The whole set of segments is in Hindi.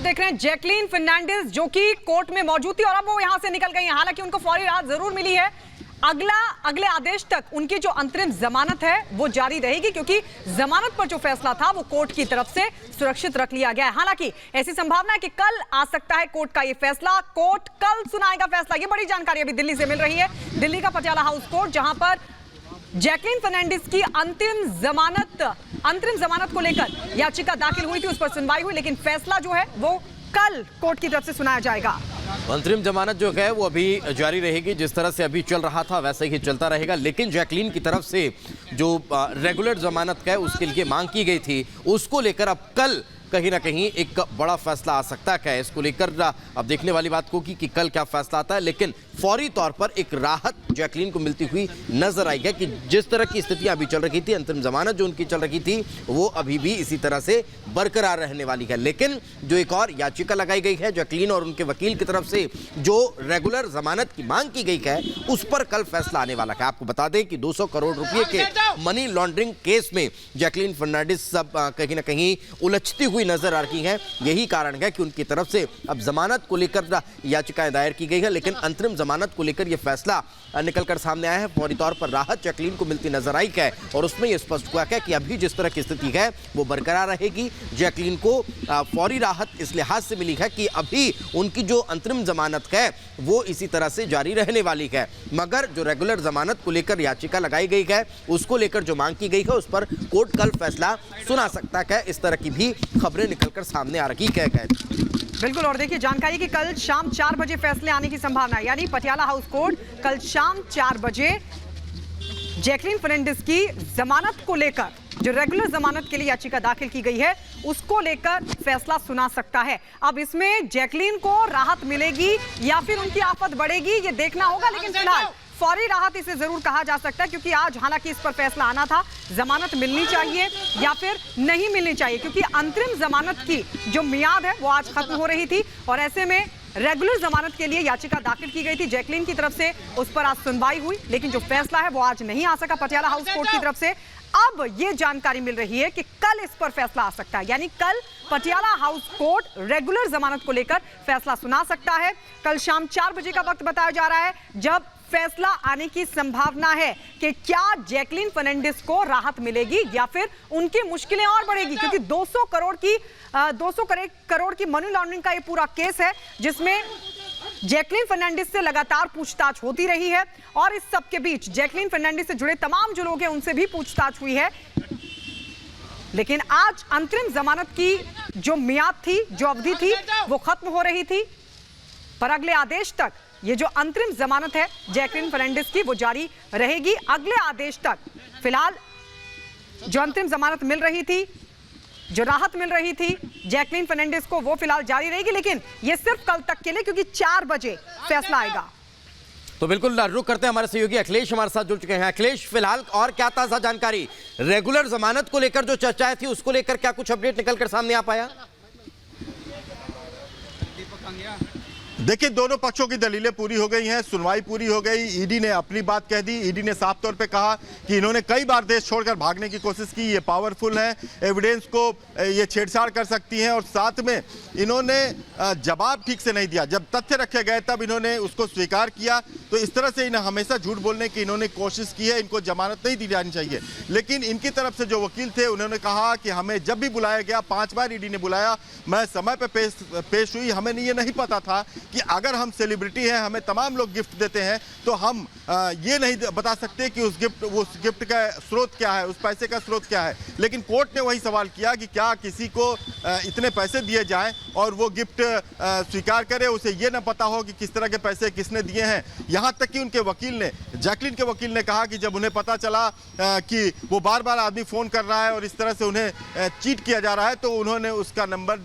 देख रहे हैं जैकलीन फर्नांडिस जो कि कोर्ट में मौजूद थी और अब वो यहां से निकल गई हैं। हालांकि उनको फौरी राहत जरूर मिली है। अगले आदेश तक उनकी जो अंतरिम जमानत है वो जारी रहेगी, क्योंकि जमानत पर जो फैसला था वो कोर्ट की तरफ से सुरक्षित रख लिया गया है। हालांकि ऐसी संभावना है कि कल आ सकता है कोर्ट का ये फैसला। कोर्ट कल सुनाएगा फैसला। ये बड़ी जानकारी अभी दिल्ली से मिल रही है। दिल्ली का पटियाला हाउस कोर्ट, जहां पर जैकलीन फर्नांडिस की अंतरिम जमानत को लेकर याचिका दाखिल हुई थी, उस पर सुनवाई हुई, लेकिन फैसला जो है वो कल कोर्ट की तरफ से सुनाया जाएगा। अंतरिम जमानत जो है वो अभी जारी रहेगी। जिस तरह से अभी चल रहा था वैसे ही चलता रहेगा, लेकिन जैकलीन की तरफ से जो रेगुलर जमानत है उसके लिए मांग की गई थी, उसको लेकर अब कल कहीं ना कहीं एक बड़ा फैसला आ सकता है। इसको लेकर अब देखने वाली बात होगी कि कल क्या फैसला आता है, लेकिन फौरी तौर पर एक राहत जैकलीन को मिलती हुई नजर आई है कि जिस तरह की स्थितियां अभी चल रही थी, अंतरिम जमानत जो उनकी चल रही थी वो अभी भी इसी तरह से बरकरार रहने वाली है। लेकिन जो एक और याचिका लगाई गई है जैकलीन और उनके वकील की तरफ से, जो रेगुलर जमानत की मांग की गई है, उस पर कल फैसला आने वाला है। आपको बता दें कि 200 करोड़ रुपए के मनी लॉन्ड्रिंग केस में जैकलीन फर्नांडिस सब कहीं ना कहीं उलझती हुई नजर आ रही है। यही कारण है कि उनकी तरफ से अब जमानत को लेकर याचिकाएं दायर की गई है, लेकिन अंतरिम जमानत को लेकर यह फैसला निकलकर सामने आया है। फौरी तौर पर राहत जैकलीन को मिलती नजर आई है और उसमें यह स्पष्ट हुआ है कि अभी जिस तरह की स्थिति है वो बरकरार रहेगी। जैकलीन को फौरी राहत इस लिहाज से मिली है कि अभी उनकी जो अंतरिम जमानत है वो इसी तरह से जारी रहने वाली है, मगर जो रेगुलर जमानत को लेकर याचिका लगाई गई है उसको लेकर जो मांग की गई है उस पर कोर्ट कल फैसला सुना सकता है। इस तरह की भी खबरें निकलकर सामने आ रही है। बिल्कुल, और देखिए जानकारी कि कल शाम 4 बजे फैसले आने की संभावना है, यानी पटियाला हाउस कोर्ट कल शाम 4 बजे जैकलीन फर्नांडिस की जमानत को लेकर, जो रेगुलर जमानत के लिए याचिका दाखिल की गई है उसको लेकर फैसला सुना सकता है। अब इसमें जैकलीन को राहत मिलेगी या फिर उनकी आफत बढ़ेगी ये देखना होगा, लेकिन फिलहाल फौरी राहत इसे जरूर कहा जा सकता है, क्योंकि आज हालांकि इस पर फैसला आना था, जमानत मिलनी चाहिए या फिर नहीं मिलनी चाहिए, क्योंकि अंतरिम जमानत की जो मियाद है वो आज खत्म हो रही थी और ऐसे में रेगुलर जमानत के लिए याचिका दाखिल की गई थी जैकलीन की तरफ से, उस पर आज सुनवाई हुई, लेकिन जो फैसला है वो आज नहीं आ सका पटियाला हाउस कोर्ट की तरफ से। अब ये जानकारी मिल रही है कि कल इस पर फैसला आ सकता है, यानी कल पटियाला हाउस कोर्ट रेगुलर जमानत को लेकर फैसला सुना सकता है। कल शाम 4 बजे का वक्त बताया जा रहा है जब फैसला आने की संभावना है कि क्या जैकलीन फर्नांडिस को राहत मिलेगी या फिर उनकी मुश्किलें और बढ़ेगी, क्योंकि 200 करोड़ की मनी लॉन्ड्रिंग का ये पूरा केस है जिसमें जैकलीन फर्नांडिस से लगातार पूछताछ होती रही है और इस सब के बीच जैकलीन फर्नांडिस से जुड़े तमाम जो लोग हैं उनसे भी पूछताछ हुई है। लेकिन आज अंतरिम जमानत की जो मियाद थी, जो अवधि थी, वो खत्म हो रही थी, पर अगले आदेश तक ये जो अंतरिम जमानत है जैकलीन फर्नांडिस की वो जारी रहेगी। अगले आदेश तक फिलहाल जो अंतरिम जमानत मिल रही थी, जो राहत मिल रही थी जैकलीन फर्नांडिस को, वो फिलहाल जारी रहेगी, लेकिन ये सिर्फ कल तक के लिए, क्योंकि 4 बजे फैसला आएगा। तो बिल्कुल रुक करते हैं, हमारे सहयोगी अखिलेश हमारे साथ जुड़ चुके हैं। अखिलेश, फिलहाल और क्या ताजा जानकारी, रेगुलर जमानत को लेकर जो चर्चाएं थी उसको लेकर क्या कुछ अपडेट निकलकर सामने आ पाया? देखिए, दोनों पक्षों की दलीलें पूरी हो गई हैं, सुनवाई पूरी हो गई। ईडी ने अपनी बात कह दी। ईडी ने साफ तौर पे कहा कि इन्होंने कई बार देश छोड़कर भागने की कोशिश की, ये पावरफुल है, एविडेंस को ये छेड़छाड़ कर सकती हैं, और साथ में इन्होंने जवाब ठीक से नहीं दिया। जब तथ्य रखे गए तब इन्होंने उसको स्वीकार किया। तो इस तरह से इन्हें हमेशा झूठ बोलने की इन्होंने कोशिश की है। इनको जमानत नहीं दी जानी चाहिए, लेकिन इनकी तरफ से जो वकील थे उन्होंने कहा कि हमें जब भी बुलाया गया, 5 बार ईडी ने बुलाया, मैं समय पर पेश हुई। हमें ये नहीं पता था कि अगर हम सेलिब्रिटी हैं, हमें तमाम लोग गिफ्ट देते हैं, तो हम ये नहीं बता सकते कि उस गिफ्ट का स्रोत क्या है, उस पैसे का स्रोत क्या है। लेकिन कोर्ट ने वही सवाल किया कि क्या किसी को इतने पैसे दिए जाएं और वो गिफ्ट स्वीकार करे, उसे ये ना पता हो कि किस तरह के पैसे किसने दिए हैं। यहाँ तक कि उनके वकील ने, जैकलीन के वकील ने कहा कि जब उन्हें पता चला कि वो बार बार आदमी फ़ोन कर रहा है और इस तरह से उन्हें चीट किया जा रहा है, तो उन्होंने उसका नंबर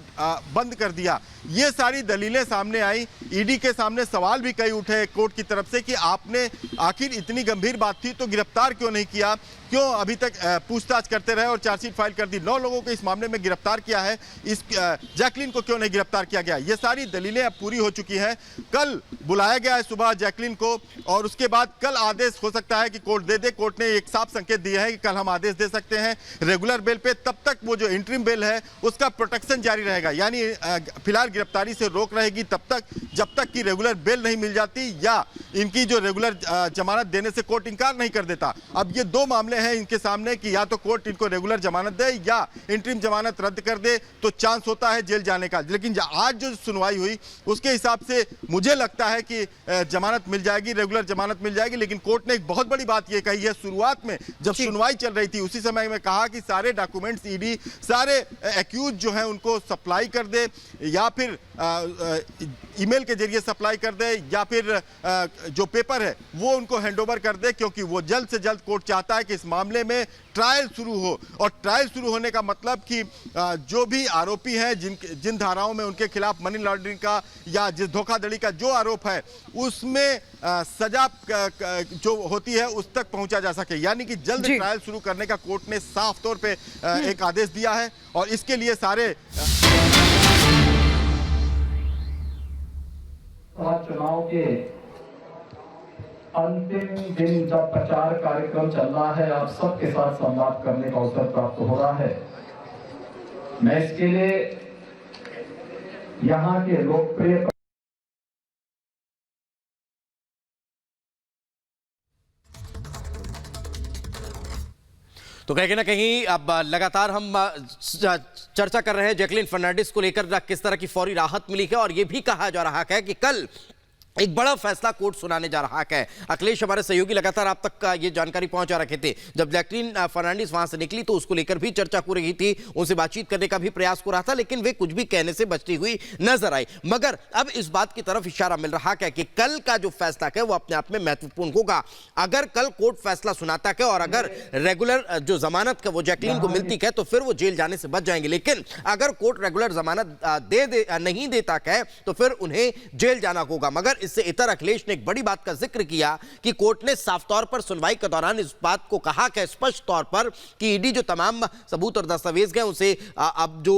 बंद कर दिया। ये सारी दलीलें सामने आई। ईडी के सामने सवाल भी कई उठे कोर्ट की तरफ से कि आपने आखिर इतनी गंभीर बात थी तो गिरफ्तार क्यों नहीं किया, क्यों अभी तक पूछताछ करते रहे और चार्जशीट फाइल कर दी। 9 लोगों को इस मामले में गिरफ्तार किया है, इस जैकलीन को क्यों नहीं गिरफ्तार किया गया? ये सारी दलीलें अब पूरी हो चुकी हैं। कल बुलाया गया है सुबह जैकलीन को और उसके बाद कल आदेश हो सकता है कि कोर्ट दे दे। कोर्ट ने एक साफ संकेत दिया है कि कल हम आदेश दे सकते हैं रेगुलर बेल पे। तब तक वो जो इंटरिम बेल है उसका प्रोटेक्शन जारी रहेगा, यानी फिलहाल गिरफ्तारी से रोक रहेगी तब तक जब तक कि रेगुलर बेल नहीं मिल जाती या इनकी जो रेगुलर जमानत देने से कोर्ट इनकार नहीं कर देता। अब ये 2 मामले हैं इनके सामने कि या तो कोर्ट इनको रेगुलर जमानत दे या इंटरिम जमानत रद्द कर दे, तो चांस होता है जेल जाने का। लेकिन आज जो सुनवाई हुई उसके हिसाब से मुझे लगता है कि जमानत मिल जाएगी, रेगुलर जमानत मिल जाएगी। लेकिन कोर्ट ने एक बहुत बड़ी बात यह कही है, शुरुआत में जब सुनवाई चल रही थी उसी समय में कहा कि सारे डॉक्यूमेंट्स ईडी सारे एक्यूज जो है उनको सप्लाई कर दे या फिर ईमेल के जरिए सप्लाई कर दे या फिर जो पेपर है वो उनको हैंडओवर कर दे, क्योंकि वो जल्द से जल्द कोर्ट चाहता है कि इस मामले में ट्रायल शुरू हो। और ट्रायल शुरू होने का मतलब कि जो भी आरोपी हैं जिन धाराओं में उनके खिलाफ मनी लॉन्ड्रिंग का या जिस धोखाधड़ी का जो आरोप है उसमें सजा जो होती है उस तक पहुंचा जा सके, यानी कि जल्द ट्रायल शुरू करने का कोर्ट ने साफ तौर पे एक आदेश दिया है। और इसके लिए सारे चुनाव के अंतिम दिन जब प्रचार कार्यक्रम चल रहा है, आप सबके साथ संवाद करने का अवसर प्राप्त हो रहा है। मैं इसके लिए यहाँ के लोकप्रिय तो कहीं ना कहीं अब लगातार हम चर्चा कर रहे हैं जैकलीन फर्नांडिस को लेकर किस तरह की फौरी राहत मिली है और यह भी कहा जा रहा है कि कल एक बड़ा फैसला कोर्ट सुनाने जा रहा है। अखिलेश हमारे सहयोगी लगातार आप तक ये जानकारी पहुंचा रखे थे। जब जैकलीन फर्नांडिस वहां से निकली तो उसको लेकर भी चर्चा हो रही थी, उनसे बातचीत करने का भी प्रयास हो रहा था, लेकिन वे कुछ भी कहने से बचती हुई नजर आई। मगर अब इस बात की तरफ इशारा मिल रहा है कि कल का जो फैसला है वो अपने आप में महत्वपूर्ण होगा। अगर कल कोर्ट फैसला सुनाता है और अगर रेगुलर जो जमानत है वो जैकलीन को मिलती है तो फिर वो जेल जाने से बच जाएंगे। लेकिन अगर कोर्ट रेगुलर जमानत नहीं देता है तो फिर उन्हें जेल जाना होगा। मगर इससे इतर अखिलेश ने एक बड़ी बात का जिक्र किया कि कोर्ट ने साफ तौर पर सुनवाई के दौरान इस बात को कहा कि स्पष्ट तौर पर कि ईडी जो तमाम सबूत और दस्तावेज हैं उसे अब जो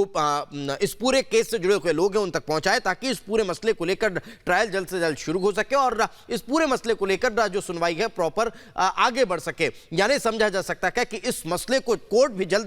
इस पूरे केस से जुड़े हुए लोग हैं उन तक पहुंचाए, ताकि इस पूरे मसले को लेकर ट्रायल जल्द से जल्द शुरू हो सके और इस पूरे मसले को लेकर जो सुनवाई है प्रॉपर आगे बढ़ सके। यानी समझा जा सकता है कि इस मसले को कोर्ट भी जल्द